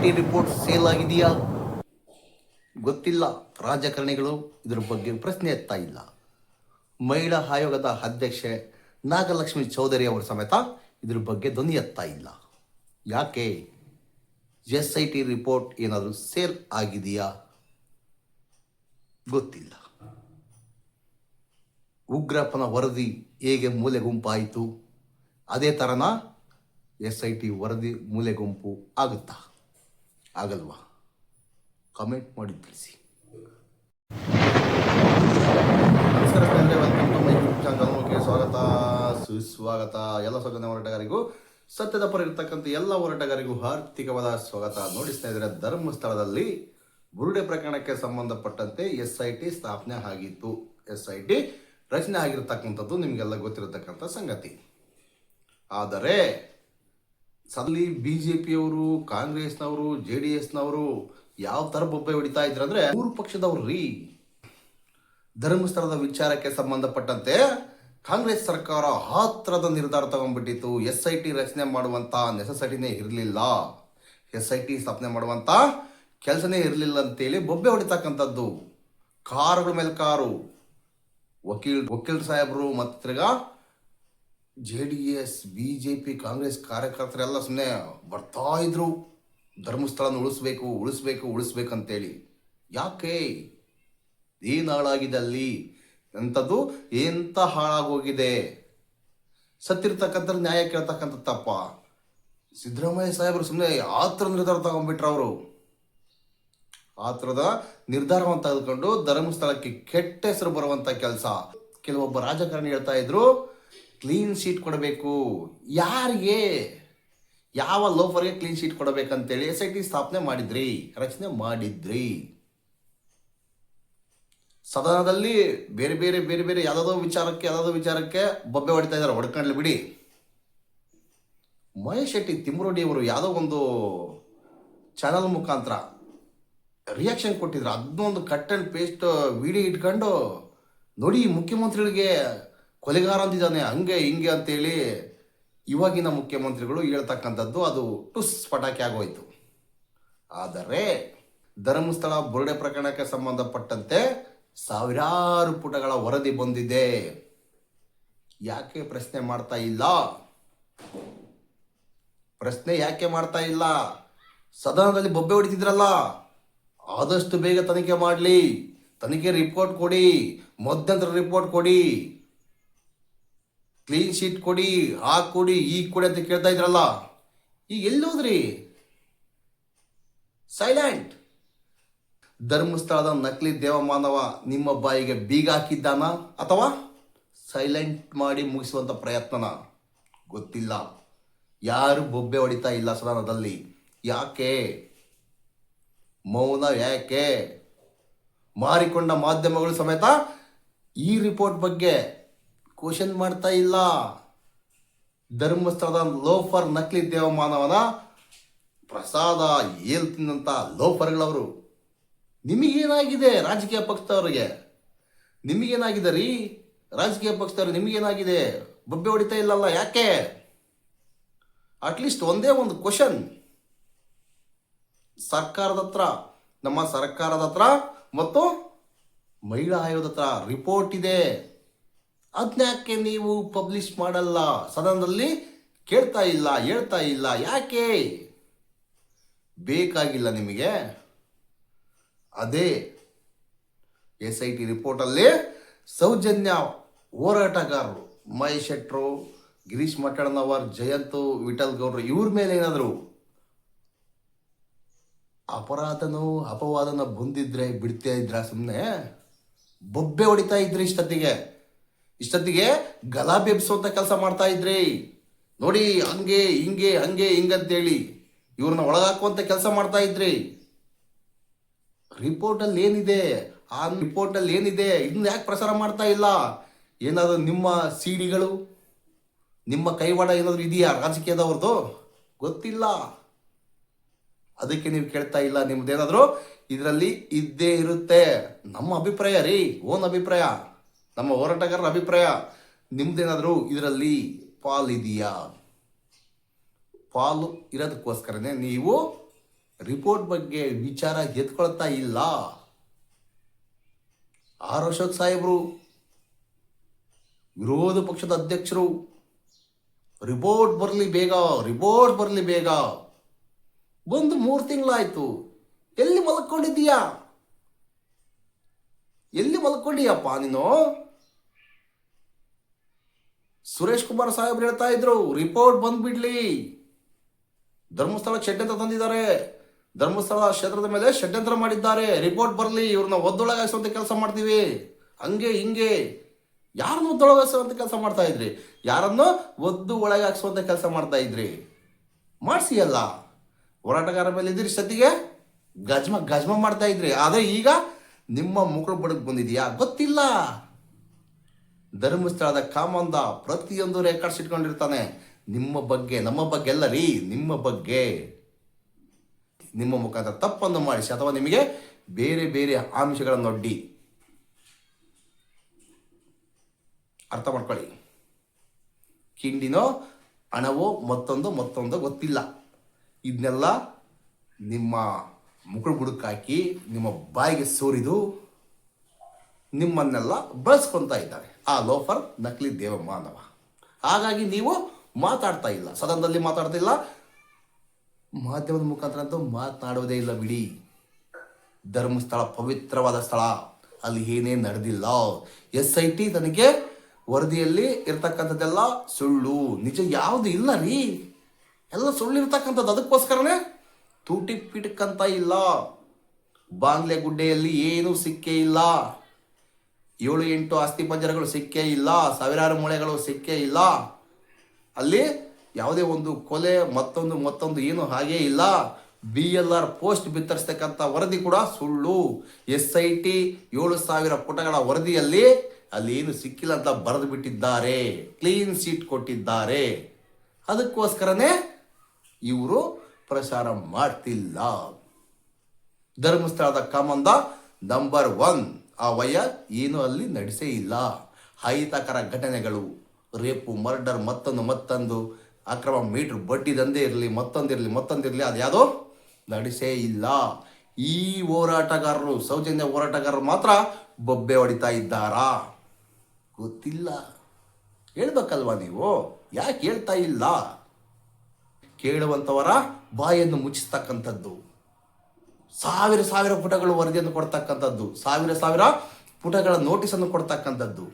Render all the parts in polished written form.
T report sale ಆಗಿದೆಯಾ ಗೊತ್ತಿಲ್ಲ. ರಾಜಕಾರಣಿಗಳು ಇದರ ಬಗ್ಗೆ ಪ್ರಶ್ನೆ ಎತ್ತಾ ಇಲ್ಲ. ಮಹಿಳಾ ಆಯೋಗದ ಅಧ್ಯಕ್ಷೆ ನಾಗಲಕ್ಷ್ಮಿ ಚೌಧರಿ ಅವರು ಸಮೇತ ಇದ್ರ ಬಗ್ಗೆ ಧ್ವನಿ ಎತ್ತಾ ಇಲ್ಲ. ಯಾಕೆ? SIT ರಿಪೋರ್ಟ್ ಏನಾದರೂ ಸೇಲ್ ಆಗಿದೆಯಾ ಗೊತ್ತಿಲ್ಲ. ಉಗ್ರಪ್ಪನ ವರದಿ ಹೇಗೆ ಮೂಲೆ ಗುಂಪಾಯಿತು, ಅದೇ ಥರನ SIT ವರದಿ ಮೂಲೆ ಗುಂಪು ಆಗುತ್ತಾ ಆಗಲ್ವಾ? ಕಮೆಂಟ್ ಮಾಡಿ ತಿಳಿಸಿ. ನಮಸ್ಕಾರ ಸ್ನೇಹಿತರೆ, ವೆಲ್ಕಮ್ ಟು ಮೈ ಯೂಟ್ಯೂಬ್ ಚಾನಲ್ಗೆ ಸ್ವಾಗತ ಸುಸ್ವಾಗತ. ಎಲ್ಲ ಸೌಜನ್ಯ ಹೋರಾಟಗಾರಿಗೂ, ಸತ್ಯದ ಪರ ಇರತಕ್ಕಂಥ ಎಲ್ಲ ಹೋರಾಟಗಾರಿಗೂ ಆರ್ಥಿಕವಾದ ಸ್ವಾಗತ. ನೋಡಿ ಸ್ನೇಹಿತರೆ, ಧರ್ಮಸ್ಥಳದಲ್ಲಿ ಬುರುಡೆ ಪ್ರಕರಣಕ್ಕೆ ಸಂಬಂಧಪಟ್ಟಂತೆ SIT ಸ್ಥಾಪನೆ ಆಗಿತ್ತು. SIT ರಚನೆ ಆಗಿರತಕ್ಕಂಥದ್ದು ನಿಮಗೆಲ್ಲ ಗೊತ್ತಿರತಕ್ಕಂಥ ಸಂಗತಿ. ಆದರೆ ಸಲ್ಲಿ BJPಯವರು, ಕಾಂಗ್ರೆಸ್ನವರು, JDSನವರು ಯಾವ ಥರ ಬೊಬ್ಬೆ ಹೊಡಿತಾ ಇದ್ರಂದ್ರೆ, ಮೂರು ಪಕ್ಷದವ್ರು ರೀ. ಧರ್ಮಸ್ಥಳದ ವಿಚಾರಕ್ಕೆ ಸಂಬಂಧಪಟ್ಟಂತೆ ಕಾಂಗ್ರೆಸ್ ಸರ್ಕಾರ ಆತ್ರದ ನಿರ್ಧಾರ ತಗೊಂಡ್ಬಿಟ್ಟಿತ್ತು. SIT ರಚನೆ ಮಾಡುವಂಥ ನೆಸೆಸಿಟಿನೇ ಇರಲಿಲ್ಲ, SIT ಸ್ಥಾಪನೆ ಮಾಡುವಂಥ ಕೆಲಸನೇ ಇರಲಿಲ್ಲ ಅಂತೇಳಿ ಬೊಬ್ಬೆ ಹೊಡಿತಕ್ಕಂಥದ್ದು. ಕಾರುಗಳ ಮೇಲೆ ಕಾರು, ವಕೀಲ್ ಸಾಹೇಬರು ಮತ್ತು ತಿರ್ಗಾ JDS, BJP, ಕಾಂಗ್ರೆಸ್ ಕಾರ್ಯಕರ್ತರೆಲ್ಲ ಸುಮ್ಮನೆ ಬರ್ತಾ ಇದ್ರು, ಧರ್ಮಸ್ಥಳನ ಉಳಿಸ್ಬೇಕು ಅಂತೇಳಿ. ಯಾಕೆ? ಏನು ಹಾಳಾಗಿದೆ ಅಲ್ಲಿ? ಎಂಥದ್ದು ಎಂಥ ಹಾಳಾಗೋಗಿದೆ? ಸತ್ತಿರ್ತಕ್ಕಂಥ ನ್ಯಾಯ ಕೇಳ್ತಕ್ಕಂಥ ತಪ್ಪ. ಸಿದ್ದರಾಮಯ್ಯ ಸಾಹೇಬರು ಸುಮ್ಮನೆ ಆತ್ರದ ನಿರ್ಧಾರ ತಗೊಂಡ್ಬಿಟ್ರು. ಅವರು ಆತ್ರದ ನಿರ್ಧಾರವನ್ನು ತೆಗೆದುಕೊಂಡು ಧರ್ಮಸ್ಥಳಕ್ಕೆ ಕೆಟ್ಟ ಹೆಸರು ಬರುವಂಥ ಕೆಲಸ. ಕೆಲವೊಬ್ಬ ರಾಜಕಾರಣಿ ಹೇಳ್ತಾ ಇದ್ರು, ಕ್ಲೀನ್ ಶೀಟ್ ಕೊಡಬೇಕು. ಯಾರಿಗೆ? ಯಾವ ಲೋಫರ್ಗೆ ಕ್ಲೀನ್ ಶೀಟ್ ಕೊಡಬೇಕಂತೇಳಿ SIT ಸ್ಥಾಪನೆ ಮಾಡಿದ್ರಿ, ರಚನೆ ಮಾಡಿದ್ರಿ. ಸದನದಲ್ಲಿ ಬೇರೆ ಬೇರೆ ಯಾವುದೋ ವಿಚಾರಕ್ಕೆ ಬೊಬ್ಬೆ ಹೊಡಿತಾ ಇದ್ದಾರೆ. ಹೊಡ್ಕೊಂಡ್ಲಿ ಬಿಡಿ. ಮಹೇಶ್ ಶೆಟ್ಟಿ ತಿಮ್ಮರೋಡಿ ಅವರು ಯಾವುದೋ ಒಂದು ಚಾನಲ್ ಮುಖಾಂತರ ರಿಯಾಕ್ಷನ್ ಕೊಟ್ಟಿದ್ರು. ಅದನ್ನೊಂದು ಕಟ್ ಆ್ಯಂಡ್ ಪೇಸ್ಟ್ ವಿಡಿಯೋ ಇಟ್ಕೊಂಡು, ನೋಡಿ ಮುಖ್ಯಮಂತ್ರಿಗಳಿಗೆ ಕೊಲೆಗಾರ ಅಂತಿದ್ದಾನೆ, ಹಂಗೆ ಹಿಂಗೆ ಅಂತೇಳಿ ಇವಾಗಿನ ಮುಖ್ಯಮಂತ್ರಿಗಳು ಹೇಳ್ತಕ್ಕಂಥದ್ದು ಅದು ಟುಸ್ ಪಟಾಕಿ ಆಗೋಯ್ತು. ಆದರೆ ಧರ್ಮಸ್ಥಳ ಬುರುಡೆ ಪ್ರಕರಣಕ್ಕೆ ಸಂಬಂಧಪಟ್ಟಂತೆ ಸಾವಿರಾರು ಪುಟಗಳ ವರದಿ ಬಂದಿದೆ. ಯಾಕೆ ಪ್ರಶ್ನೆ ಮಾಡ್ತಾ ಇಲ್ಲ? ಪ್ರಶ್ನೆ ಯಾಕೆ ಮಾಡ್ತಾ ಇಲ್ಲ? ಸದನದಲ್ಲಿ ಬೊಬ್ಬೆ ಹೊಡಿತಿದ್ರಲ್ಲ, ಆದಷ್ಟು ಬೇಗ ತನಿಖೆ ಮಾಡಲಿ, ತನಿಖೆ ರಿಪೋರ್ಟ್ ಕೊಡಿ, ಮಧ್ಯಂತರ ರಿಪೋರ್ಟ್ ಕೊಡಿ, ಕ್ಲೀನ್ ಶೀಟ್ ಕೊಡಿ, ಕೊಡಿ, ಕೊಡಿ ಅಂತ ಕೇಳ್ತಾ ಇದ್ರಲ್ಲ. ಈಗ ಎಲ್ಲೋದ್ರಿ? ಸೈಲೆಂಟ್. ಧರ್ಮಸ್ಥಳದ ನಕಲಿ ದೇವಮಾನವ ನಿಮ್ಮ ಬಾಯಿಗೆ ಬೀಗ ಹಾಕಿದ್ದಾನ ಅಥವಾ ಸೈಲೆಂಟ್ ಮಾಡಿ ಮುಗಿಸುವಂಥ ಪ್ರಯತ್ನನ ಗೊತ್ತಿಲ್ಲ. ಯಾರು ಬೊಬ್ಬೆ ಹೊಡಿತಾ ಇಲ್ಲ ಸದನದಲ್ಲಿ. ಯಾಕೆ? ಮೌನ ಯಾಕೆ? ಮಾರಿಕೊಂಡ ಮಾಧ್ಯಮಗಳು ಸಮೇತ ಈ ರಿಪೋರ್ಟ್ ಬಗ್ಗೆ ಕ್ವಶನ್ ಮಾಡ್ತಾ ಇಲ್ಲ. ಧರ್ಮಸ್ಥಳದ ಲೋಫರ್ ನಕಲಿ ದೇವಮಾನವನ ಪ್ರಸಾದ ಹೇಳ್ತಿದ್ದಂಥ ಲೋಫರ್ಗಳವರು. ನಿಮಗೇನಾಗಿದೆ? ರಾಜಕೀಯ ಪಕ್ಷದವರಿಗೆ ನಿಮಗೇನಾಗಿದೆ ರೀ? ರಾಜಕೀಯ ಪಕ್ಷದವ್ರಿಗೆ ನಿಮಗೇನಾಗಿದೆ? ಬೊಬ್ಬೆ ಹೊಡಿತಾ ಇಲ್ಲಲ್ಲ, ಯಾಕೆ? ಅಟ್ಲೀಸ್ಟ್ ಒಂದೇ ಒಂದು ಕ್ವಶನ್ ಸರ್ಕಾರದ ಹತ್ರ, ನಮ್ಮ ಸರ್ಕಾರದ ಹತ್ರ ಮತ್ತು ಮಹಿಳಾ ಆಯೋಗದ ಹತ್ರ ರಿಪೋರ್ಟ್ ಇದೆ. ಅದನ್ಯಾಕೆ ನೀವು ಪಬ್ಲಿಷ್ ಮಾಡಲ್ಲ? ಸದನದಲ್ಲಿ ಕೇಳ್ತಾ ಇಲ್ಲ, ಹೇಳ್ತಾ ಇಲ್ಲ, ಯಾಕೆ? ಬೇಕಾಗಿಲ್ಲ ನಿಮಗೆ? ಅದೇ SIT ರಿಪೋರ್ಟಲ್ಲಿ ಸೌಜನ್ಯ ಹೋರಾಟಗಾರರು ಮಹೇಶ್ ಶೆಟ್ರು, ಗಿರೀಶ್ ಮಠಣ್ಣನವರ್, ಜಯಂತು, ವಿಠಲ್ ಗೌಡ್ರು ಇವ್ರ ಮೇಲೆ ಏನಾದರೂ ಅಪವಾದನ ಬಂದಿದ್ರೆ ಬಿಡ್ತಾ ಇದ್ರ? ಸುಮ್ಮನೆ ಬೊಬ್ಬೆ ಹೊಡಿತಾ ಇದ್ರಿ. ಇಷ್ಟೊತ್ತಿಗೆ ಗಲಾಬೆ ಎಬ್ಸುವಂಥ ಕೆಲಸ ಮಾಡ್ತಾ ಇದ್ರಿ. ನೋಡಿ ಹಂಗೆ ಹಿಂಗಂತೇಳಿ ಇವ್ರನ್ನ ಒಳಗಾಕುವಂಥ ಕೆಲಸ ಮಾಡ್ತಾ ಇದ್ರಿ. ರಿಪೋರ್ಟಲ್ಲಿ ಏನಿದೆ? ಆ ರಿಪೋರ್ಟಲ್ಲಿ ಏನಿದೆ? ಇದನ್ನ ಯಾಕೆ ಪ್ರಸಾರ ಮಾಡ್ತಾ ಇಲ್ಲ? ಏನಾದರೂ ನಿಮ್ಮ ಸಿಡಿಗಳು, ನಿಮ್ಮ ಕೈವಾಡ ಏನಾದರೂ ಇದೆಯಾ ರಾಜಕೀಯದವ್ರದ್ದು? ಗೊತ್ತಿಲ್ಲ. ಅದಕ್ಕೆ ನೀವು ಕೇಳ್ತಾ ಇಲ್ಲ. ನಿಮ್ದೇನಾದರೂ ಇದರಲ್ಲಿ ಇದ್ದೇ ಇರುತ್ತೆ. ನಮ್ಮ ಅಭಿಪ್ರಾಯ ರೀ, ಓನ್ ಅಭಿಪ್ರಾಯ, ನಮ್ಮ ಹೋರಾಟಗಾರರ ಅಭಿಪ್ರಾಯ. ನಿಮ್ದೇನಾದರೂ ಇದರಲ್ಲಿ ಪಾಲಿದೆಯಾ? ಪಾಲು ಇರೋದಕ್ಕೋಸ್ಕರನೇ ನೀವು ರಿಪೋರ್ಟ್ ಬಗ್ಗೆ ವಿಚಾರ ಎತ್ಕೊಳ್ತಾ ಇಲ್ಲ. ಆರ್ ಅಶೋಕ್ ಸಾಹೇಬರು, ವಿರೋಧ ಪಕ್ಷದ ಅಧ್ಯಕ್ಷರು, ರಿಪೋರ್ಟ್ ಬರಲಿ ಬೇಗ, ರಿಪೋರ್ಟ್ ಬರಲಿ ಬೇಗ. ಬಂದು 3 ತಿಂಗಳಾಯ್ತು. ಎಲ್ಲಿ ಮಲ್ಕೊಂಡಿದ್ದೀಯಾ? ಎಲ್ಲಿ ಮಲ್ಕೊಂಡಿಯಪ್ಪ ನೀನು? ಸುರೇಶ್ ಕುಮಾರ್ ಸಾಹೇಬ್ರು ಹೇಳ್ತಾ ಇದ್ರು ರಿಪೋರ್ಟ್ ಬಂದ್ಬಿಡ್ಲಿ. ಧರ್ಮಸ್ಥಳ ಷಡ್ಯಂತ್ರ ತಂದಿದ್ದಾರೆ, ಧರ್ಮಸ್ಥಳ ಕ್ಷೇತ್ರದ ಮೇಲೆ ಷಡ್ಯಂತ್ರ ಮಾಡಿದ್ದಾರೆ, ರಿಪೋರ್ಟ್ ಬರಲಿ, ಇವ್ರನ್ನ ಒದ್ದೊಳಗಾಯಿಸುವಂತ ಕೆಲಸ ಮಾಡ್ತೀವಿ, ಹಂಗೆ ಹಿಂಗೆ. ಯಾರನ್ನು ಒದ್ದೊಳಗಾಯಿಸುವಂತ ಕೆಲಸ ಮಾಡ್ತಾ ಇದ್ರಿ? ಯಾರನ್ನು ಒದ್ದು ಒಳಗಾಗಿಸುವಂತ ಕೆಲಸ ಮಾಡ್ತಾ ಇದ್ರಿ? ಮಾಡಿಸಿ ಅಲ್ಲ, ಹೋರಾಟಗಾರ ಮೇಲೆ ಇದ್ರಿ, ಸತಿಗೆ ಗಜ್ಮ ಮಾಡ್ತಾ ಇದ್ರಿ. ಆದರೆ ಈಗ ನಿಮ್ಮ ಮುಖ ಬಡಕ್ ಬಂದಿದೆಯಾ ಗೊತ್ತಿಲ್ಲ. ಧರ್ಮಸ್ಥಳದ ಕಾಮಂದ ಪ್ರತಿಯೊಂದು ರೆಕಾರ್ಡ್ಸ್ ಇಟ್ಕೊಂಡಿರ್ತಾನೆ ನಿಮ್ಮ ಬಗ್ಗೆ, ನಮ್ಮ ಬಗ್ಗೆ ಅಲ್ಲ ರೀ, ನಿಮ್ಮ ಬಗ್ಗೆ. ನಿಮ್ಮ ಮುಖಾಂತರ ತಪ್ಪನ್ನು ಮಾಡಿಸಿ ಅಥವಾ ನಿಮಗೆ ಬೇರೆ ಬೇರೆ ಆಮಿಷಗಳನ್ನೊಡ್ಡಿ, ಅರ್ಥ ಮಾಡ್ಕೊಳ್ಳಿ. ಕಿಂಡಿನೋ ಹಣವೋ ಮತ್ತೊಂದು ಗೊತ್ತಿಲ್ಲ. ಇದನ್ನೆಲ್ಲ ನಿಮ್ಮ ಮುಗುಳು ಬುಡುಕಾಕಿ ನಿಮ್ಮ ಬಾಯಿಗೆ ಸೋರಿದು ನಿಮ್ಮನ್ನೆಲ್ಲ ಬಳಸ್ಕೊತಾ ಇದ್ದಾರೆ ಆ ಲೋಫರ್ ನಕಲಿ ದೇವಮಾನವ. ಹಾಗಾಗಿ ನೀವು ಮಾತಾಡ್ತಾ ಇಲ್ಲ, ಸದನದಲ್ಲಿ ಮಾತಾಡ್ತಿಲ್ಲ, ಮಾಧ್ಯಮದ ಮುಖಾಂತರ ಅಂತೂ ಮಾತನಾಡುವುದೇ ಇಲ್ಲ ಬಿಡಿ. ಧರ್ಮಸ್ಥಳ ಪವಿತ್ರವಾದ ಸ್ಥಳ, ಅಲ್ಲಿ ಏನೇನು ನಡೆದಿಲ್ಲ. SIT ತನಗೆ ವರದಿಯಲ್ಲಿ ಇರ್ತಕ್ಕಂಥದ್ದೆಲ್ಲ ಸುಳ್ಳು, ನಿಜ ಯಾವುದು ಇಲ್ಲ ರೀ, ಎಲ್ಲ ಸುಳ್ಳು ಇರ್ತಕ್ಕಂಥದ್ದು. ಅದಕ್ಕೋಸ್ಕರನೇ ತೂಟಿ ಪಿಟಕ್ಕಂತ ಇಲ್ಲ. ಬಾಂಗ್ಲೆ ಗುಡ್ಡೆಯಲ್ಲಿ ಏನೂ ಸಿಕ್ಕೇ ಇಲ್ಲ. 7-8 ಆಸ್ತಿ ಪಂಜರಗಳು ಸಿಕ್ಕೇ ಇಲ್ಲ, ಸಾವಿರಾರು ಮೂಳೆಗಳು ಸಿಕ್ಕೇ ಇಲ್ಲ. ಅಲ್ಲಿ ಯಾವುದೇ ಒಂದು ಕೊಲೆ ಮತ್ತೊಂದು ಏನು ಹಾಗೇ ಇಲ್ಲ. BLR ಪೋಸ್ಟ್ ಬಿತ್ತರಿಸ್ತಕ್ಕಂಥ ವರದಿ ಕೂಡ ಸುಳ್ಳು. SIT 7,000 ಪುಟಗಳ ವರದಿಯಲ್ಲಿ ಅಲ್ಲಿ ಏನು ಸಿಕ್ಕಿಲ್ಲ ಅಂತ ಬರೆದು ಬಿಟ್ಟಿದ್ದಾರೆ, ಕ್ಲೀನ್ ಶೀಟ್ ಕೊಟ್ಟಿದ್ದಾರೆ. ಅದಕ್ಕೋಸ್ಕರನೇ ಇವರು ಪ್ರಚಾರ ಮಾಡ್ತಿಲ್ಲ. ಧರ್ಮಸ್ಥಳದ ಕಾಮಂದ ನಂಬರ್ 1 ಆ ವಯ ಏನು ಅಲ್ಲಿ ನಡೆಸೇ ಇಲ್ಲ. ಅಹಿತಕರ ಘಟನೆಗಳು, ರೇಪು, ಮರ್ಡರ್, ಮತ್ತೊಂದು ಅಕ್ರಮ ಮೀಟರ್ ಬಡ್ಡಿ ದಂಧೆ ಇರಲಿ, ಮತ್ತೊಂದಿರಲಿ ಅದ್ಯಾವುದೋ ನಡೆಸೇ ಇಲ್ಲ. ಈ ಹೋರಾಟಗಾರರು, ಸೌಜನ್ಯ ಹೋರಾಟಗಾರರು ಮಾತ್ರ ಬೊಬ್ಬೆ ಹೊಡಿತಾ ಇದ್ದಾರಾ ಗೊತ್ತಿಲ್ಲ. ಹೇಳ್ಬೇಕಲ್ವಾ ನೀವು? ಯಾಕೆ ಹೇಳ್ತಾ ಇಲ್ಲ? ಕೇಳುವಂಥವರ ಬಾಯನ್ನು ಮುಚ್ಚಿಸ್ತಕ್ಕಂಥದ್ದು, ಸಾವಿರ ಪುಟಗಳು ವರದಿಯನ್ನು ಕೊಡ್ತಕ್ಕಂಥದ್ದು, ಸಾವಿರ ಪುಟಗಳ ನೋಟಿಸನ್ನು ಕೊಡ್ತಕ್ಕಂಥದ್ದು.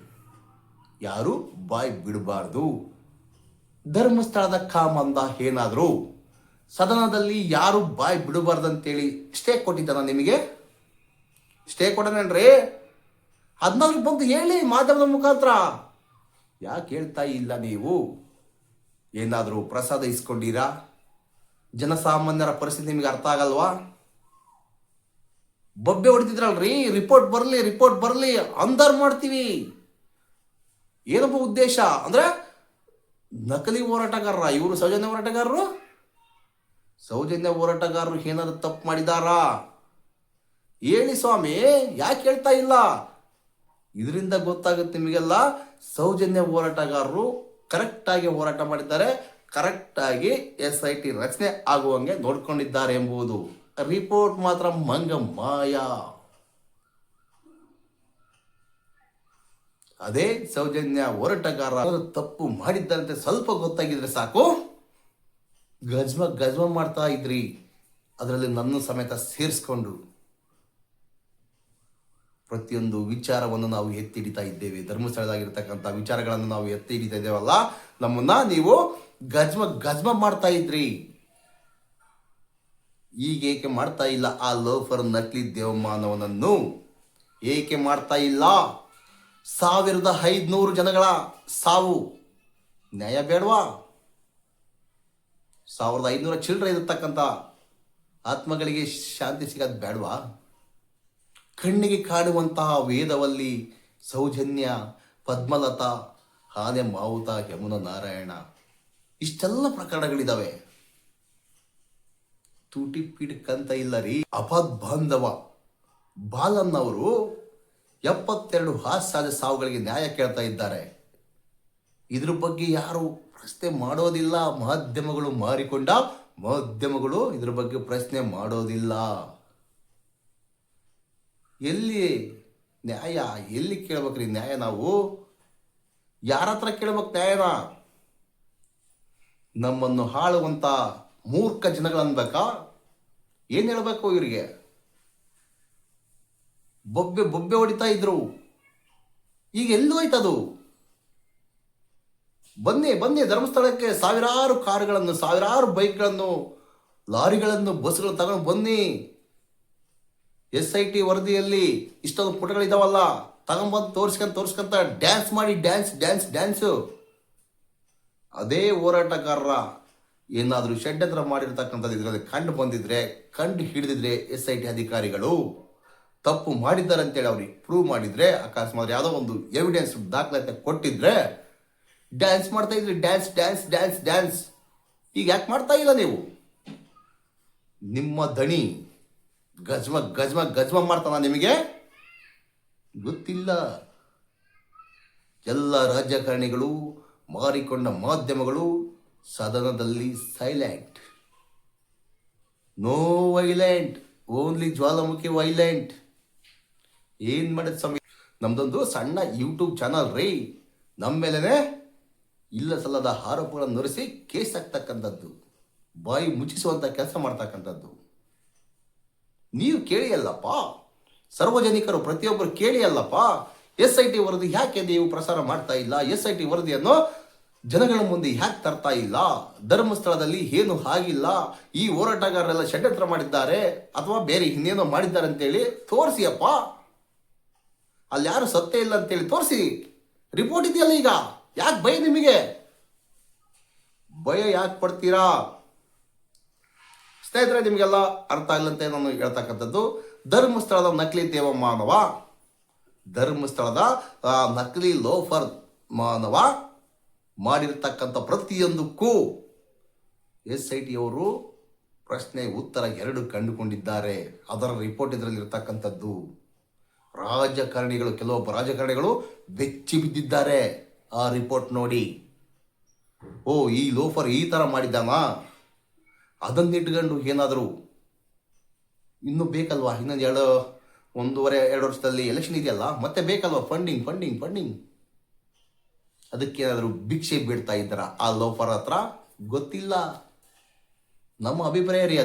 ಯಾರು ಬಾಯಿ ಬಿಡಬಾರ್ದು. ಧರ್ಮಸ್ಥಳದ ಕಾಮಂದ ಏನಾದರೂ ಸದನದಲ್ಲಿ ಯಾರು ಬಾಯಿ ಬಿಡಬಾರ್ದಂತೇಳಿ ಸ್ಟೇ ಕೊಟ್ಟಿದ್ದಾನ ನಿಮಗೆ? ಸ್ಟೇ ಕೊಡನೇನ್ರಿ? ಅದನ್ನಾದ್ರೂ ಬಂದು ಹೇಳಿ ಮಾಧ್ಯಮದ ಮುಖಾಂತರ. ಯಾಕೆ ಹೇಳ್ತಾ ಇಲ್ಲ ನೀವು? ಏನಾದರೂ ಪ್ರಸಾದ ಇಸ್ಕೊಂಡಿರಾ? ಜನಸಾಮಾನ್ಯರ ಪರಿಸ್ಥಿತಿ ನಿಮಗೆ ಅರ್ಥ ಆಗಲ್ವಾ? ಬೊಬ್ಬೆ ಹೊಡಿತಿದ್ರಲ್ರಿ, ರಿಪೋರ್ಟ್ ಬರಲಿ ಅಂದಾರ್ ಮಾಡ್ತೀವಿ. ಏನಪ್ಪ ಉದ್ದೇಶ ಅಂದ್ರೆ ನಕಲಿ ಹೋರಾಟಗಾರರ ಇವರು? ಸೌಜನ್ಯ ಹೋರಾಟಗಾರರು ಏನಾದ್ರು ತಪ್ಪು ಮಾಡಿದಾರಾ? ಹೇಳಿ ಸ್ವಾಮಿ, ಯಾಕೆ ಹೇಳ್ತಾ ಇಲ್ಲ? ಇದರಿಂದ ಗೊತ್ತಾಗುತ್ತೆ ನಿಮಗೆಲ್ಲ ಸೌಜನ್ಯ ಹೋರಾಟಗಾರರು ಕರೆಕ್ಟಾಗಿ ಹೋರಾಟ ಮಾಡಿದ್ದಾರೆ, ಕರೆಕ್ಟಾಗಿ SIT ರಚನೆ ಆಗುವಂಗೆ ನೋಡ್ಕೊಂಡಿದ್ದಾರೆ ಎಂಬುದು. ರಿಪೋರ್ಟ್ ಮಾತ್ರ ಮಾಯ. ಅದೇ ಸೌಜನ್ಯ ಹೋರಾಟಗಾರ ತಪ್ಪು ಮಾಡಿದ್ದಂತೆ ಸ್ವಲ್ಪ ಗೊತ್ತಾಗಿದ್ರೆ ಸಾಕು, ಗಜ್ಮ ಮಾಡ್ತಾ ಇದ್ರಿ. ಅದರಲ್ಲಿ ನನ್ನ ಸಮೇತ ಸೇರಿಸ್ಕೊಂಡು ಪ್ರತಿಯೊಂದು ವಿಚಾರವನ್ನು ನಾವು ಎತ್ತಿ ಹಿಡಿತಾ ಇದ್ದೇವೆ. ಧರ್ಮಸ್ಥಳದಾಗಿರ್ತಕ್ಕಂಥ ವಿಚಾರಗಳನ್ನು ನಾವು ಎತ್ತಿ ಹಿಡಿತಾ ಇದ್ದೇವಲ್ಲ, ನಮ್ಮನ್ನ ನೀವು ಗಜ್ಮ ಮಾಡ್ತಾ ಇದ್ರಿ. ಈಗ ಏಕೆ ಮಾಡ್ತಾ ಇಲ್ಲ? ಆ ಲೋಫರ್ ನಕಲಿ ದೇವಮಾನವನನ್ನು ಏಕೆ ಮಾಡ್ತಾ ಇಲ್ಲ? 1500 ಜನಗಳ ಸಾವು ನ್ಯಾಯ ಬೇಡವಾ? 1500 ಚಿಲ್ಡ್ರ ಇರತಕ್ಕಂಥ ಆತ್ಮಗಳಿಗೆ ಶಾಂತಿ ಸಿಗೋದು ಬೇಡವಾ? ಕಣ್ಣಿಗೆ ಕಾಣುವಂತಹ ವೇದವಲ್ಲಿ, ಸೌಜನ್ಯ, ಪದ್ಮಲತಾ, ಆನೆ ಮಾವುತ, ಯಮುನ ನಾರಾಯಣ, ಇಷ್ಟೆಲ್ಲ ಪ್ರಕರಣಗಳಿದಾವೆ. ತೂಟಿ ಪಿಡ್ಕಂತ ಇಲ್ಲ ರೀ. ಅಪದ್ ಬಾಂಧವ ಬಾಲನ್ನವರು 72 ಹಾಸ್ಯಾದ ಸಾವುಗಳಿಗೆ ನ್ಯಾಯ ಕೇಳ್ತಾ ಇದ್ದಾರೆ. ಇದ್ರ ಬಗ್ಗೆ ಯಾರು ಪ್ರಶ್ನೆ ಮಾಡೋದಿಲ್ಲ. ಮಾಧ್ಯಮಗಳು ಮಾರಿಕೊಂಡ ಮಾಧ್ಯಮಗಳು ಇದ್ರ ಬಗ್ಗೆ ಪ್ರಶ್ನೆ ಮಾಡೋದಿಲ್ಲ. ಎಲ್ಲಿ ನ್ಯಾಯ? ಎಲ್ಲಿ ಕೇಳ್ಬೇಕ್ರಿ ನ್ಯಾಯ? ನಾವು ಯಾರ ಹತ್ರ ಕೇಳ್ಬೇಕು ನ್ಯಾಯನ? ನಮ್ಮನ್ನು ಹಾಳುವಂತ ಮೂರ್ಖ ಜನಗಳನ್ಬೇಕಾ? ಏನು ಹೇಳ್ಬೇಕು ಇವರಿಗೆ? ಬೊಬ್ಬೆ ಬೊಬ್ಬೆ ಹೊಡಿತಾ ಇದ್ರು, ಈಗ ಎಲ್ಲಿ ಹೋಯ್ತದು? ಬನ್ನಿ ಬನ್ನಿ ಧರ್ಮಸ್ಥಳಕ್ಕೆ, ಸಾವಿರಾರು ಕಾರುಗಳನ್ನು, ಸಾವಿರಾರು ಬೈಕ್ಗಳನ್ನು, ಲಾರಿಗಳನ್ನು, ಬಸ್ಗಳನ್ನು ತಗೊಂಡು ಬನ್ನಿ. SIT ವರದಿಯಲ್ಲಿ ಇಷ್ಟೊಂದು ಪುಟಗಳಿದಾವಲ್ಲ, ತಗೊಂಬಂದು ತೋರಿಸ್ಕೊಂತ ಡ್ಯಾನ್ಸ್ ಮಾಡಿ, ಡ್ಯಾನ್ಸು. ಅದೇ ಹೋರಾಟಗಾರರ ಏನಾದರೂ ಷಡ್ಯಂತ್ರ ಮಾಡಿರ್ತಕ್ಕಂಥದ್ದು ಇದರಲ್ಲಿ ಕಂಡು ಹಿಡಿದಿದ್ರೆ SIT ಅಧಿಕಾರಿಗಳು ತಪ್ಪು ಮಾಡಿದ್ದಾರೆ ಅಂತೇಳಿ ಅವ್ರಿಗೆ ಪ್ರೂವ್ ಮಾಡಿದ್ರೆ, ಅಕಸ್ಮಾತ್ ಯಾವುದೋ ಒಂದು ಎವಿಡೆನ್ಸ್ ದಾಖಲಾತಿ ಕೊಟ್ಟಿದ್ರೆ ಡ್ಯಾನ್ಸ್ ಮಾಡ್ತಾ ಇದ್ರಿ. ಡ್ಯಾನ್ಸ್ ಈಗ ಯಾಕೆ ಮಾಡ್ತಾ ಇಲ್ಲ ನೀವು? ನಿಮ್ಮ ದಣಿ ಗಜ್ಮ ಮಾಡ್ತಾನ? ನಿಮಗೆ ಗೊತ್ತಿಲ್ಲ. ಎಲ್ಲ ರಾಜಕಾರಣಿಗಳು, ಮಾರಿಕೊಂಡ ಮಾಧ್ಯಮಗಳು ಸದನದಲ್ಲಿ ಸೈಲೆಂಟ್. ನೋ ವೈಲೆಂಟ್, ಓನ್ಲಿ ಜ್ವಾಲಾಮುಖಿ ವೈಲೆಂಟ್. ಏನ್ ಮಾಡಿದ ಸಮಯ? ನಮ್ದೊಂದು ಸಣ್ಣ ಯೂಟ್ಯೂಬ್ ಚಾನಲ್ ರೀ. ನಮ್ಮ ಮೇಲೆನೆ ಇಲ್ಲ ಸಲ್ಲದ ಆರೋಪಗಳನ್ನು ನುರಿಸಿ ಕೇಸ್ ಹಾಕ್ತಕ್ಕಂಥದ್ದು, ಬಾಯಿ ಮುಚ್ಚಿಸುವಂತ ಕೆಲಸ ಮಾಡ್ತಕ್ಕಂಥದ್ದು. ನೀವು ಕೇಳಿ ಅಲ್ಲಪ್ಪ, ಸಾರ್ವಜನಿಕರು ಪ್ರತಿಯೊಬ್ಬರು ಕೇಳಿ ಅಲ್ಲಪ್ಪ, SIT ವರದಿ ಯಾಕೆ ನೀವು ಪ್ರಸಾರ ಮಾಡ್ತಾ ಇಲ್ಲ? SIT ವರದಿಯನ್ನು ಜನಗಳ ಮುಂದೆ ಯಾಕೆ ತರ್ತಾ ಇಲ್ಲ? ಧರ್ಮಸ್ಥಳದಲ್ಲಿ ಏನು ಆಗಿಲ್ಲ, ಈ ಹೋರಾಟಗಾರರೆಲ್ಲ ಷಡ್ಯಂತ್ರ ಮಾಡಿದ್ದಾರೆ ಅಥವಾ ಬೇರೆ ಇನ್ನೇನೋ ಮಾಡಿದ್ದಾರೆ ಅಂತೇಳಿ ತೋರಿಸಿಯಪ್ಪ. ಅಲ್ಲಿ ಯಾರು ಸತ್ತೇ ಇಲ್ಲ ಅಂತೇಳಿ ತೋರಿಸಿ. ರಿಪೋರ್ಟ್ ಇದೆಯಲ್ಲ ಈಗ, ಯಾಕೆ ಭಯ ನಿಮಗೆ? ಭಯ ಯಾಕೆ ಪಡ್ತೀರಾ? ಸ್ನೇಹಿತರೆ, ನಿಮಗೆಲ್ಲ ಅರ್ಥ ಆಗಲಂತೆ ನಾನು ಹೇಳ್ತಕ್ಕಂಥದ್ದು, ಧರ್ಮಸ್ಥಳದ ನಕಲಿ ದೇವಮಾನವ, ಧರ್ಮಸ್ಥಳದ ನಕಲಿ ಲೋಫರ್ ಮಾನವ ಮಾಡಿರ್ತಕ್ಕಂಥ ಪ್ರತಿಯೊಂದಕ್ಕೂ SIT ಅವರು ಪ್ರಶ್ನೆ ಉತ್ತರ ಎರಡು ಕಂಡುಕೊಂಡಿದ್ದಾರೆ. ಅದರ ರಿಪೋರ್ಟ್ ಇದರಲ್ಲಿ ಇರ್ತಕ್ಕಂಥದ್ದು. ಕೆಲವೊಬ್ಬ ರಾಜಕಾರಣಿಗಳು ಬೆಚ್ಚಿ ಬಿದ್ದಿದ್ದಾರೆ ಆ ರಿಪೋರ್ಟ್ ನೋಡಿ. ಓ, ಈ ಲೋಫರ್ ಈ ಥರ ಮಾಡಿದ್ದಾನ? ಅದನ್ನಿಟ್ಕೊಂಡು ಏನಾದರೂ ಇನ್ನೂ ಬೇಕಲ್ವಾ? ಇನ್ನೊಂದು 1.5-2 ವರ್ಷದಲ್ಲಿ ಎಲೆಕ್ಷನ್ ಇದೆಯಲ್ಲ, ಮತ್ತೆ ಬೇಕಲ್ವಾ ಫಂಡಿಂಗ್. ಅದಕ್ಕೇನಾದರೂ ಭಿಕ್ಷೆ ಬಿಡ್ತಾ ಇದ್ದಾರ ಆ ಲೋಫರ್ ಹತ್ರ? ಗೊತ್ತಿಲ್ಲ. ನಮ್ಮ ಅಭಿಪ್ರಾಯ ರೀ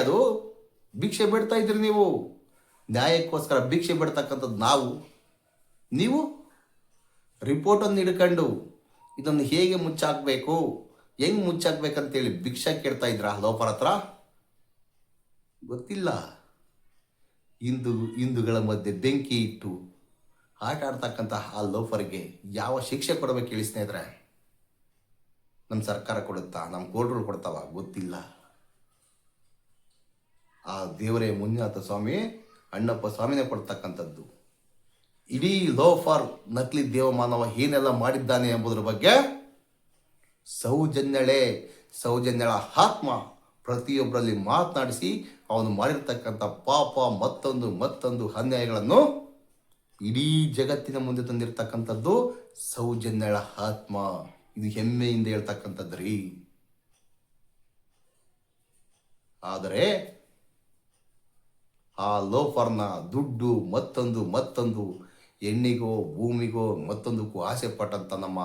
ಅದು. ಭಿಕ್ಷೆ ಬಿಡ್ತಾ ಇದ್ರಿ ನೀವು, ನ್ಯಾಯಕ್ಕೋಸ್ಕರ ಭಿಕ್ಷೆ ಬಿಡ್ತಕ್ಕಂಥದ್ದು ನೀವು ರಿಪೋರ್ಟನ್ನು ಹಿಡ್ಕೊಂಡು ಇದನ್ನು ಹೇಗೆ ಮುಚ್ಚಾಕಬೇಕು, ಹೆಂಗೆ ಮುಚ್ಚಾಕ್ಬೇಕಂತೇಳಿ ಭಿಕ್ಷೆ ಕೇಳ್ತಾ ಇದ್ರ ಲೋಫರ್ ಹತ್ರ? ಗೊತ್ತಿಲ್ಲ. ಹಿಂದೂಗಳ ಮಧ್ಯೆ ಬೆಂಕಿ ಇಟ್ಟು ಆಟ ಆಡ್ತಕ್ಕಂತಹ ಆ ಲೋಫರ್ಗೆ ಯಾವ ಶಿಕ್ಷೆ ಕೊಡಬೇಕು ಹೇಳಿ ಸ್ನೇಹಿತರೆ? ನಮ್ಮ ಸರ್ಕಾರ ಕೊಡುತ್ತಾ? ನಮ್ಮ ಕೋರ್ಟ್ಗಳು ಕೊಡ್ತಾವ? ಗೊತ್ತಿಲ್ಲ. ಆ ದೇವರೇ ಮುನಿನಾಥ ಸ್ವಾಮಿ, ಅಣ್ಣಪ್ಪ ಸ್ವಾಮಿನೇ ಕೊಡ್ತಕ್ಕಂಥದ್ದು. ಇಡೀ ಲೋಫರ್ ನಕಲಿ ದೇವಮಾನವ ಏನೆಲ್ಲ ಮಾಡಿದ್ದಾನೆ ಎಂಬುದರ ಬಗ್ಗೆ ಸೌಜನ್ಯಳ ಆತ್ಮ ಪ್ರತಿಯೊಬ್ಬರಲ್ಲಿ ಮಾತನಾಡಿಸಿ ಅವನು ಮಾಡಿರ್ತಕ್ಕಂಥ ಪಾಪ ಮತ್ತೊಂದು ಅನ್ಯಾಯಗಳನ್ನು ಇಡೀ ಜಗತ್ತಿನ ಮುಂದೆ ತಂದಿರತಕ್ಕಂಥದ್ದು ಸೌಜನ್ಯಳ ಆತ್ಮ. ಇದು ಹೆಮ್ಮೆಯಿಂದ ಹೇಳ್ತಕ್ಕಂಥದ್ದು ರೀ. ಆದರೆ ಆ ಲೋಫರ್ನ ದುಡ್ಡು ಮತ್ತೊಂದು ಎಣ್ಣಿಗೋ ಭೂಮಿಗೋ ಮತ್ತೊಂದಕ್ಕೂ ಆಸೆ ಪಟ್ಟಂತ ನಮ್ಮ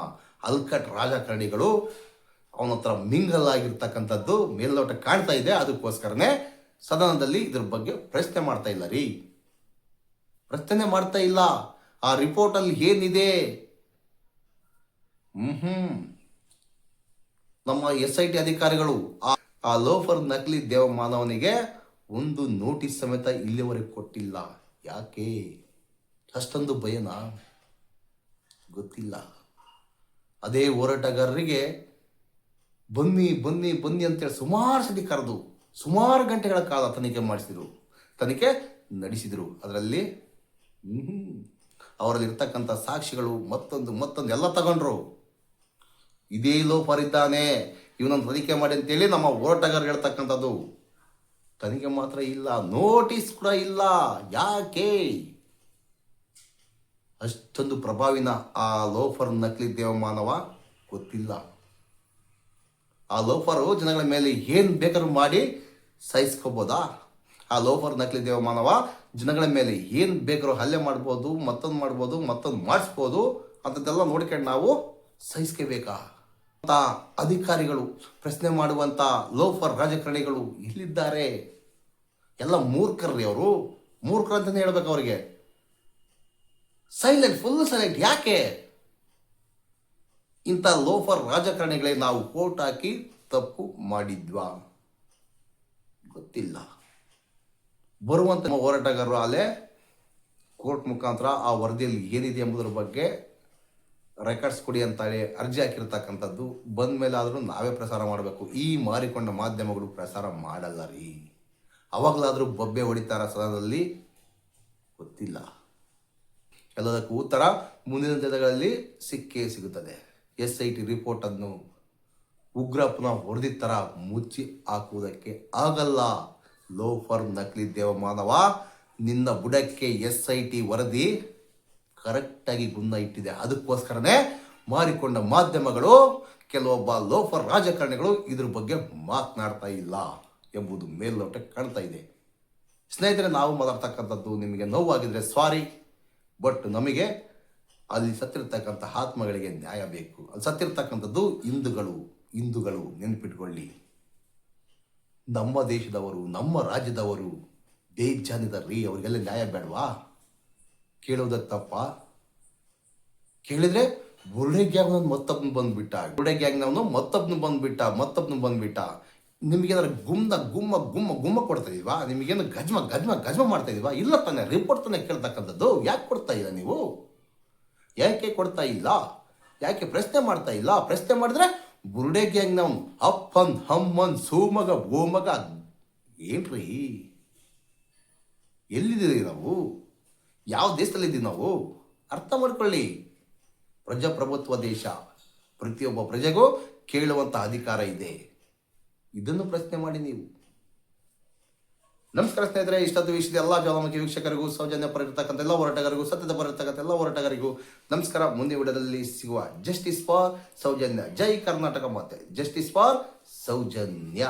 ಅಲ್ಕಟ್ ರಾಜಕಾರಣಿಗಳು ಅವನ ಹತ್ರ ಮಿಂಗಲ್ ಆಗಿರ್ತಕ್ಕಂಥದ್ದು ಮೇಲ್ನೋಟ ಕಾಣ್ತಾ ಇದೆ. ಅದಕ್ಕೋಸ್ಕರನೇ ಸದನದಲ್ಲಿ ಇದ್ರ ಬಗ್ಗೆ ಪ್ರಶ್ನೆ ಮಾಡ್ತಾ ಇಲ್ಲ ರೀ. ಪ್ರಶ್ನೆ ಮಾಡ್ತಾ ಇಲ್ಲ. ಆ ರಿಪೋರ್ಟ್ ಅಲ್ಲಿ ಏನಿದೆ? ನಮ್ಮ SIT ಅಧಿಕಾರಿಗಳು ಆ ಲೋಫರ್ ನಕಲಿ ದೇವಮಾನವನಿಗೆ ಒಂದು ನೋಟಿಸ್ ಸಮೇತ ಇಲ್ಲಿವರೆಗೆ ಕೊಟ್ಟಿಲ್ಲ. ಯಾಕೆ? ಅಷ್ಟೊಂದು ಭಯನಾ? ಗೊತ್ತಿಲ್ಲ. ಅದೇ ಹೋರಾಟಗಾರರಿಗೆ ಬನ್ನಿ ಅಂತೇಳಿ ಸುಮಾರು ಸತಿ ಕರೆದು ಸುಮಾರು ಗಂಟೆಗಳ ಕಾಲ ತನಿಖೆ ನಡೆಸಿದರು. ಅದರಲ್ಲಿ ಅವರಲ್ಲಿ ಇರ್ತಕ್ಕಂಥ ಸಾಕ್ಷಿಗಳು ಮತ್ತೊಂದು ಎಲ್ಲ ತಗೊಂಡ್ರು. ಇದೇ ಲೋಫರ್ ಇದ್ದಾನೆ, ಇವನನ್ನು ತನಿಖೆ ಮಾಡಿ ಅಂತೇಳಿ ನಮ್ಮ ಹೋರಾಟಗಾರರು ಹೇಳ್ತಕ್ಕಂಥದ್ದು. ತನಿಖೆ ಮಾತ್ರ ಇಲ್ಲ, ನೋಟಿಸ್ ಕೂಡ ಇಲ್ಲ. ಯಾಕೆ? ಅಷ್ಟೊಂದು ಪ್ರಭಾವಿನ ಆ ಲೋಫರ್ ನಕಲಿ ದೇವಮಾನವ? ಗೊತ್ತಿಲ್ಲ. ಆ ಲೋಫರು ಜನಗಳ ಮೇಲೆ ಏನು ಬೇಕಾದ್ರೂ ಮಾಡಿ ಸಹಿಸ್ಕೋಬೋದಾ? ಆ ಲೋಫರ್ ನಕಲಿ ದೇವಮಾನವ ಜನಗಳ ಮೇಲೆ ಏನು ಬೇಕಾದ್ರೂ ಹಲ್ಲೆ ಮಾಡ್ಬೋದು, ಮತ್ತೊಂದು ಮಾಡಿಸ್ಬೋದು ಅಂಥದ್ದೆಲ್ಲ ನೋಡ್ಕೊಂಡು ನಾವು ಸಹಿಸ್ಕೋಬೇಕಾ? ಅಂತ ಅಧಿಕಾರಿಗಳು, ಪ್ರಶ್ನೆ ಮಾಡುವಂಥ ಲೋಫರ್ ರಾಜಕಾರಣಿಗಳು ಇಲ್ಲಿದ್ದಾರೆ. ಎಲ್ಲ ಮೂರ್ಖರ್ರಿ ಅವರು, ಮೂರ್ಖರು ಅಂತಲೇ ಹೇಳ್ಬೇಕು ಅವರಿಗೆ. Full silent. ಯಾಕೆ? ಇಂಥ ಲೋಫರ್ ರಾಜಕಾರಣಿಗಳೇ ನಾವು ಕೋರ್ಟ್ ಹಾಕಿ ತಪ್ಪು ಮಾಡಿದ್ವಾ? ಗೊತ್ತಿಲ್ಲ. ಬರುವಂಥ ಹೋರಾಟಗಾರರು ಅಲ್ಲೇ ಕೋರ್ಟ್ ಮುಖಾಂತರ ಆ ವರದಿಯಲ್ಲಿ ಏನಿದೆ ಎಂಬುದರ ಬಗ್ಗೆ ರೆಕಾರ್ಡ್ಸ್ ಕೊಡಿ ಅಂತ ಹೇಳಿ ಅರ್ಜಿ ಹಾಕಿರ್ತಕ್ಕಂಥದ್ದು. ಬಂದ ಮೇಲೆ ಆದರೂ ನಾವೇ ಪ್ರಸಾರ ಮಾಡಬೇಕು. ಈ ಮಾರಿಕೊಂಡ ಮಾಧ್ಯಮಗಳು ಪ್ರಸಾರ ಮಾಡಲ್ಲ ರೀ. ಅವಾಗಲಾದರೂ ಬೊಬ್ಬೆ ಹೊಡಿತಾರ ಸದನದಲ್ಲಿ? ಗೊತ್ತಿಲ್ಲ. ಎಲ್ಲದಕ್ಕೂ ಉತ್ತರ ಮುಂದಿನ ದಿನಗಳಲ್ಲಿ ಸಿಕ್ಕೇ ಸಿಗುತ್ತದೆ. SIT ರಿಪೋರ್ಟನ್ನು ಉಗ್ರಪ್ಪನ ಹೊಡೆದಿದ್ದ ಥರ ಮುಚ್ಚಿ ಹಾಕುವುದಕ್ಕೆ ಆಗಲ್ಲ. ಲೋಫರ್ ನಕಲಿ ದೇವಮಾನವ, ನಿನ್ನ ಬುಡಕ್ಕೆ SIT ವರದಿ ಕರೆಕ್ಟಾಗಿ ಗುನ್ನ ಇಟ್ಟಿದೆ. ಅದಕ್ಕೋಸ್ಕರನೇ ಮಾರಿಕೊಂಡ ಮಾಧ್ಯಮಗಳು, ಕೆಲವೊಬ್ಬ ಲೋಫರ್ ರಾಜಕಾರಣಿಗಳು ಇದ್ರ ಬಗ್ಗೆ ಮಾತನಾಡ್ತಾ ಇಲ್ಲ ಎಂಬುದು ಮೇಲ್ನೋಟಕ್ಕೆ ಕಾಣ್ತಾ ಇದೆ. ಸ್ನೇಹಿತರೆ, ನಾವು ಮಾತಾಡ್ತಕ್ಕಂಥದ್ದು ನಿಮಗೆ ನೋವಾಗಿದ್ರೆ ಸಾರಿ, ಬಟ್ ನಮಗೆ ಅಲ್ಲಿ ಸತ್ತಿರ್ತಕ್ಕಂಥ ಆತ್ಮಗಳಿಗೆ ನ್ಯಾಯ ಬೇಕು. ಅಲ್ಲಿ ಸತ್ತಿರ್ತಕ್ಕಂಥದ್ದು ಹಿಂದೂಗಳು ನೆನಪಿಟ್ಕೊಳ್ಳಿ. ನಮ್ಮ ದೇಶದವರು, ನಮ್ಮ ರಾಜ್ಯದವರು ಬೇಜಾನಿದಾರ್ರಿ. ಅವರಿಗೆಲ್ಲ ನ್ಯಾಯ ಬೇಡವಾ? ಕೇಳೋದಕ್ಕೆ ತಪ್ಪ? ಕೇಳಿದ್ರೆ ಬುರ್ಡೆ ಗ್ಯಾಂಗ್ ಮತ್ತೊಬ್ಬನು ಬಂದ್ಬಿಟ್ಟ. ನಿಮಗೇನಾದ್ರು ಗುಮ್ಮ ಕೊಡ್ತಾ ಇದೀವಾ? ನಿಮಗೇನು ಗಜ್ಮ ಮಾಡ್ತಾ ಇದೀವಾ? ಇಲ್ಲ ತಾನೆ. ರಿಪೋರ್ಟ್ ತಾನೆ ಕೇಳ್ತಕ್ಕಂಥದ್ದು. ಯಾಕೆ ಕೊಡ್ತಾ ಇಲ್ಲ ನೀವು? ಯಾಕೆ ಕೊಡ್ತಾ ಇಲ್ಲ? ಯಾಕೆ ಪ್ರಶ್ನೆ ಮಾಡ್ತಾ ಇಲ್ಲ? ಪ್ರಶ್ನೆ ಮಾಡಿದ್ರೆ ಬುರ್ಡೆ ಗ್ಯಾಂಗ್ ನಾವು ಅಪ್ಪನ್ ಹಮ್ಮನ್ ಸೋಮಗ ಗೋಮಗ. ಏನ್ರಿ, ಎಲ್ಲಿದ್ದೀರಿ ನಾವು? ಯಾವ ದೇಶದಲ್ಲಿದ್ದೀವಿ ನಾವು? ಅರ್ಥ ಮಾಡ್ಕೊಳ್ಳಿ. ಪ್ರಜಾಪ್ರಭುತ್ವ ದೇಶ. ಪ್ರತಿಯೊಬ್ಬ ಪ್ರಜೆಗೂ ಕೇಳುವಂಥ ಅಧಿಕಾರ ಇದೆ. ಇದನ್ನು ಪ್ರಶ್ನೆ ಮಾಡಿ ನೀವು. ನಮಸ್ಕಾರ ಸ್ನೇಹಿತರೆ, ಇಷ್ಟೊಂದು ವಿಷಯದ ಎಲ್ಲ ಜ್ವಾಲಾಮುಖಿ ವೀಕ್ಷಕರಿಗೂ, ಸೌಜನ್ಯ ಪರ ಇರತಕ್ಕಂಥ ಎಲ್ಲ ಹೋರಾಟಗಾರರಿಗೂ, ಸತ್ಯದ ಪರ ಇರತಕ್ಕಂಥ ಎಲ್ಲ ಹೋರಾಟಗಾರರಿಗೂ ನಮಸ್ಕಾರ. ಮುಂದೆ ವಿಡಿಯೋದಲ್ಲಿ ಸಿಗುವ ಜಸ್ಟಿಸ್ ಫಾರ್ ಸೌಜನ್ಯ. ಜೈ ಕರ್ನಾಟಕ ಮಾತೆ. Justice for Soujanya.